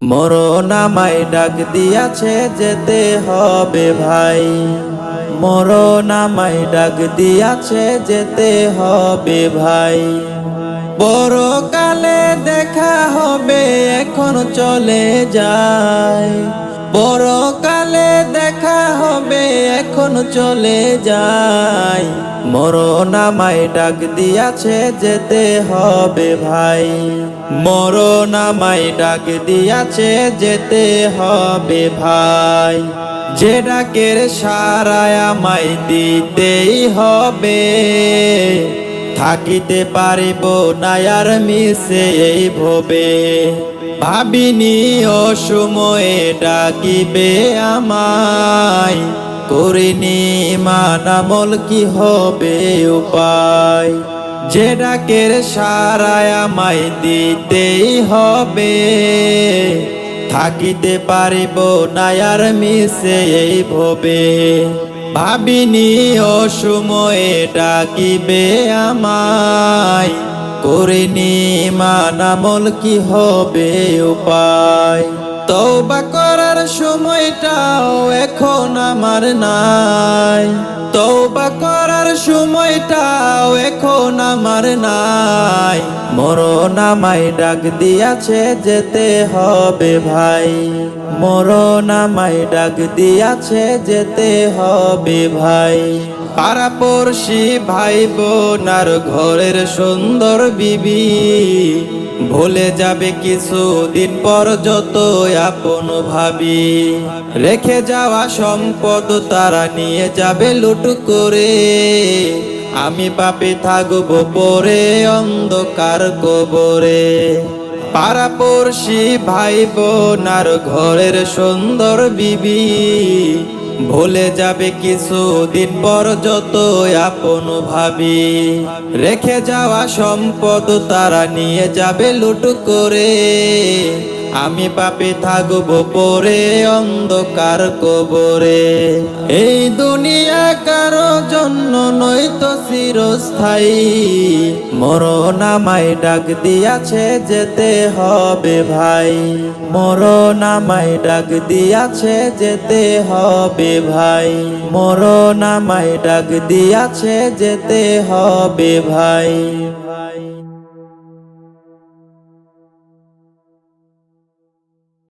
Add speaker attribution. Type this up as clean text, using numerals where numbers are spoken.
Speaker 1: মরণ আমায় ডাক দিয়াছে যেতে হবে ভাই, মরণ আমায় ডাক দিয়াছে যেতে হবে ভাই। পরকালে দেখা হবে এখন চলে যায়, পরকালে দেখা হবে এখন চলে যায়। মরণ আমায় ডাক দিয়াছে যেতে হবে ভাই, মরণ আমায় ডাক দিয়াছে যেতে হবে ভাই। যে ডাকের সাড়ায় আমায় দিতেই হবে, থাকিতে পারিব না আর মিশে এই ভবে। ভাবিনি অসময়ে ডাকিবে আমায়, করিনি মান আমল কি হবে উপায়। যে ডাকের সাড়ায় আমায় দিতেই হবে, থাকিতে পারিব না আর মিশে এই ভবে। ভাবিনি অসময়ে ডাকিবে আমায়, করিনি মান আমল কি হবে উপায়। তওবা করার সময়টাও এখন আমার নাই, তওবা করার সময়টাও এখন আমার নাই। মরণ আমায় ডাক দিয়াছে যেতে হবে ভাই, মরণ আমায় ডাক দিয়াছে যেতে হবে ভাই। পাড়াপড়শি ভাই বোন আর ঘরের সুন্দর বিবি, ভুলে যাবে কিছুদিন পর যত আপন ভাবি। রেখে যাওয়া সম্পদ তারা নিয়ে যাবে লুট করে, আমি পাপে থাকবো পরে অন্ধকার কবরে। পাড়াপড়শি ভাই বোন আর ঘরের সুন্দর বিবি, ভুলে যাবে কিছুদিন পর যত আপন ভাবি। রেখে যাওয়া সম্পদ তারা নিয়ে যাবে লুট করে, আমি পাপে থাকবো পরে অন্ধকার কবরে। এই দুনিয়া কারো জন্য নয়তো চিরস্থায়ী, মরণ আমায় ডাক দিয়াছে যেতে হবে ভাই, মরণ আমায় ডাক দিয়াছে যেতে হবে ভাই, মরণ আমায় ডাক দিয়াছে যেতে হবে ভাই।